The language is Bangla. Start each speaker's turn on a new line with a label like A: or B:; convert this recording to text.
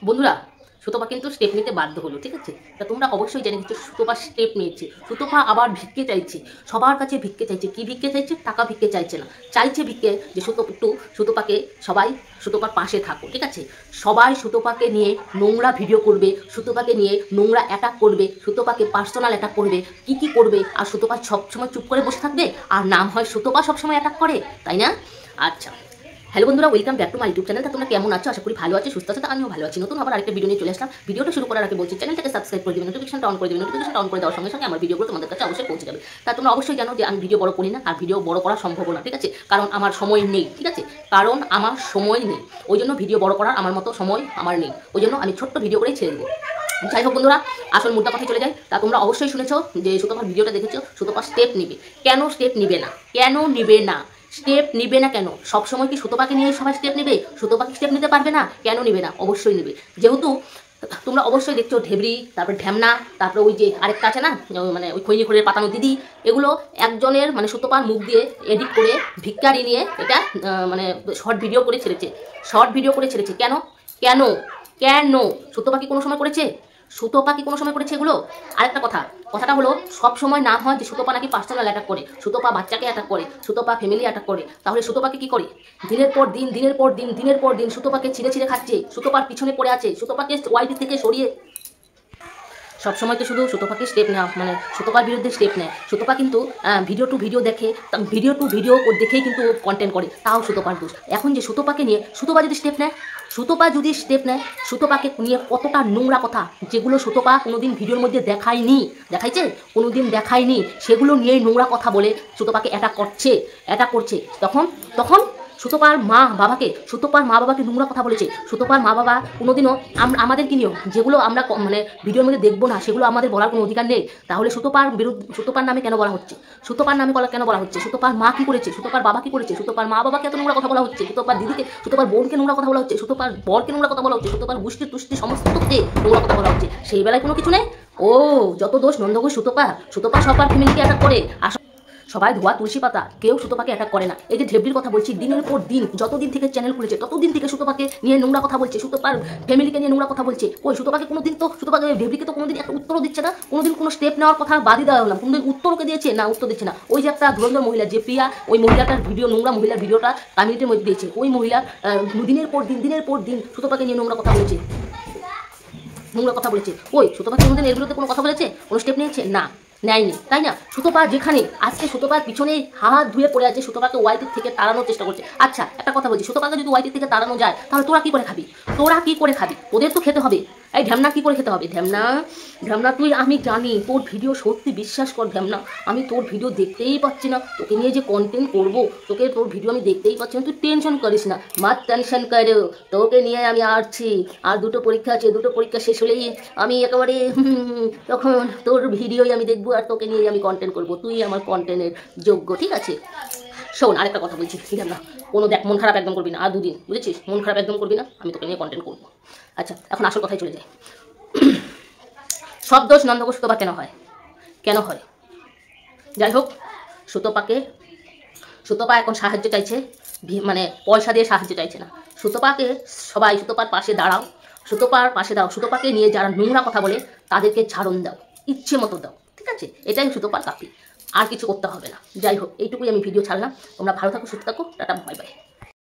A: বন্ধুরা, সুতপা কিন্তু স্টেপ নিতে বাধ্য হলো, ঠিক আছে? তা তোমরা অবশ্যই জেনে নিচ্ছ সুতপা স্টেপ নিয়েছে। সুতপা আবার ভিক্ষে চাইছে, সবার কাছে ভিক্ষে চাইছে। কি ভিক্ষে চাইছে? টাকা ভিক্ষে চাইছে না, চাইছে ভিক্ষে যে সুতপাকে সবাই সুতপার পাশে থাকো, ঠিক আছে? সবাই সুতপাকে নিয়ে নোংরা ভিডিও করবে, সুতপাকে নিয়ে নোংরা অ্যাটাক করবে, সুতপাকে পার্সোনাল অ্যাটাক করবে, কি করবে। আর সুতপা সবসময় চুপ করে বসে থাকবে, আর নাম হয় সুতপা সবসময় অ্যাটাক করে, তাই না? আচ্ছা, হ্যালো বন্ধুরা, welcome back to my YouTube channel. তোমরা কেমন আছো? আশা করি ভালো আছো, সুস্থ আছো। আমিও ভালো আছি। নতুন আবার আরেকটা ভিডিও নিয়ে চলে আসলাম। ভিডিওটা শুরু করার আগে বলছি, চ্যানেলটাকে সাবস্ক্রাইব করে দিবেন, নোটিফিকেশনটা অন করে দিবেন। নোটিফিকেশনটা অন করে দেওয়ার সঙ্গে সঙ্গে আমার ভিডিওগুলো তোমাদের কাছে অবশ্যই পৌঁছে যাবে। তা তোমরা অবশ্যই জানো যে আমি ভিডিও বড় করি না, আর ভিডিও বড় করা সম্ভব না, ঠিক আছে? কারণ আমার সময় নেই, ঠিক আছে? কারণ আমার সময় নেই, ওই জন্য ভিডিও বড় করার আমার মতো সময় আমার নেই। ওই জন্য আমি ছোট্ট ভিডিও করেই ছেড়ে দেবো। যাই হোক বন্ধুরা, আসল মুদ্রা কথায় চলে যায়। তা তোমরা অবশ্যই শুনেছো যে সুতপার ভিডিওটা দেখেছো, সুতপা স্টেপ নিবে। কেন স্টেপ নিবে না? কেন নিবে না? স্টেপ নিবে না কেন? সবসময় কি সুতপাকে নিয়ে সবাই স্টেপ নেবে? সুতপাকে স্টেপ নিতে পারবে না? কেন নিবে না? অবশ্যই নেবে। যেহেতু তোমরা অবশ্যই দেখছো ঢেবরি, তারপর ঢ্যামনা, তারপরে ওই যে আরেকটা আছে না, মানে ওই খৈনি খড়ের পাতানো দিদি, এগুলো একজনের মানে সুতপার মুখ দিয়ে এডিট করে ভিক্ষারি নিয়ে এটা মানে শর্ট ভিডিও করে ছেড়েছে। শর্ট ভিডিও করে ছেড়েছে। কেন? কেন? কেন? সুতপা কি কোনো সময় করেছে? সুতপা কি কোনো সময় করেছে এগুলো? আরেকটা কথাটা হলো, সব সময় নাম হয় যে সুতপা নাকি পার্সোনাল অ্যাটাক করে, সুতপা বাচ্চাকে অ্যাটাক করে, সুতপা ফ্যামিলি অ্যাটাক করে। তাহলে সুতপাকে কি করে? দিনের পর দিন দিনের পর দিন দিনের পর দিন সুতপাকে ছিঁড়ে খাচ্ছে, সুতপার পিছনে পড়ে আছে, সুতপাকে ওয়াইটি থেকে সরিয়ে সবসময় তো শুধু সুতপাকে স্টেপ নেওয়া মানে সুতপার বিরুদ্ধে স্টেপ নেয়। সুতপা কিন্তু ভিডিও টু ভিডিও দেখে, ভিডিও টু ভিডিও দেখেই কিন্তু কন্টেন্ট করে, তাও সুতপার দোষ। এখন যে সুতপাকে নিয়ে সুতপা যদি স্টেপ নেয়, সুতপাকে নিয়ে কতটা নোংরা কথা, যেগুলো সুতপা কোনোদিন ভিডিওর মধ্যে দেখাইছে কোনোদিন দেখায়নি, সেগুলো নিয়েই নোংরা কথা বলে সুতপাকে অ্যাটাক করছে। তখন সুতপার মা বাবাকে নোংরা কথা বলেছে। সুতপার মা বাবা কোনোদিনও আমাদেরকে নিয়েও যেগুলো আমরা মানে ভিডিওর মধ্যে দেখবো না, সেগুলো আমাদের বলার কোনো অধিকার নেই। তাহলে সুতপার নামে কেন বলা হচ্ছে? সুতপার নামে কেন বলা হচ্ছে? সুতপার মা কি করেছে? সুতপার বাবা কি করেছে? সুতপার মা বাবাকে এত নোংরা কথা বলা হচ্ছে, সুতপার দিদিকে, সুতপার বোনকে নোংরা কথা বলা হচ্ছে, সুতপার বরকে নোংরা কথা বলা হচ্ছে, সুতপার গোষ্ঠী তুষ্টি সমস্তকে নোংরা কথা বলা হচ্ছে। সেই বেলায় কোনো কিছু নেই। ও, যত দোষ নন্দঘোষ সুতপা সবার ফ্যামিলিকে অ্যাটাক করে। সবাই ধোয়া তুলসী পাতা, কেউ সুতপাকে অ্যাটাক করে না। এই যে ঢেবরির কথা বলছি, দিনের পর দিন যতদিন থেকে চ্যানেল খুলেছে ততদিন থেকে সুতপাকে নিয়ে নোংরা কথা বলছে, সুতপার ফ্যামিলিকে নিয়ে নোংরা কথা বলছে। ওই সুতপাকে কোনোদিন তো ঢেবরিকে তো কোনোদিন একটা উত্তরও দিচ্ছে না, কোনোদিন কোনো স্টেপ নেওয়ার কথা বাদই দেওয়া হলাম, কোনোদিন উত্তরকে দিয়েছে না, উত্তর দিচ্ছে না। ওই যে একটা ধুরন্ধর মহিলা যে প্রিয়া, ওই মহিলাটার ভিডিও, নোংরা মহিলার ভিডিওটা কমিউনিটির মধ্যে দিয়েছে। ওই মহিলা দিনের পর দিন সুতপাকে নিয়ে নোংরা কথা বলেছে। ওই সুতপাকে কোনোদিন এর বিরুদ্ধে কোনো কথা বলেছে? কোনো স্টেপ নিয়েছে? না, নেয়নি, তাই না? সুতপা যেখানে আজকে সুতপার পিছনে হাত ধুয়ে পড়ে আছে, সুতপাকে ওয়াইটির থেকে তাড়ানোর চেষ্টা করছে। আচ্ছা, একটা কথা বলছি, সুতপাকে যদি ওয়াইটির থেকে তাড়ানো যায়, তাহলে তোরা কি করে খাবি? ওদের তো খেতে হবে। এই ঢ্যামনা কি করে খেতে হবে? ঢ্যামনা তুই, আমি জানি তোর ভিডিও, সত্যি বিশ্বাস কর ঢ্যামনা, আমি তোর ভিডিও দেখতেই পাচ্ছি না, তোকে নিয়ে যে কন্টেন্ট করবো, তোর ভিডিও আমি দেখতেই পাচ্ছি না। তুই টেনশন করিস না, মাত টেনশন করো, তোকে নিয়ে আমি আসছি। আর দুটো পরীক্ষা আছে, দুটো পরীক্ষা শেষ হলেই আমি একেবারে তখন তোর ভিডিওই আমি দেখবো, আর তোকে নিয়ে আমি কন্টেন্ট করবো। তুই আমার কন্টেন্টের যোগ্য, ঠিক আছে? শোন, আরেকটা কথা বলছি, ঢ্যামনা, কোনো দেখ, মন খারাপ একদম করবি না, আর দুদিন, বুঝেছিস? মন খারাপ একদম করবি না, আমি তোকে নিয়ে কন্টেন্ট করবো। আচ্ছা, এখন আসল কথায় চলে যায়। সব দোষ নন্দঘোষ সুতপা কেন হয়? যাই হোক, সুতপা এখন সাহায্য চাইছে, মানে পয়সা দিয়ে সাহায্য চাইছে না। সবাই সুতপার পাশে দাঁড়াও, সুতপাকে নিয়ে যারা নোংরা কথা বলে তাদেরকে ছাড়ন দাও, ইচ্ছে মতো দাও, ঠিক আছে? এটাই সুতপার কাপি, আর কিছু করতে হবে না। যাই হোক, এইটুকুই আমি ভিডিও ছাড়লাম। তোমরা ভালো থাকো, সুস্থ থাকো, টাটা, বাই বাই।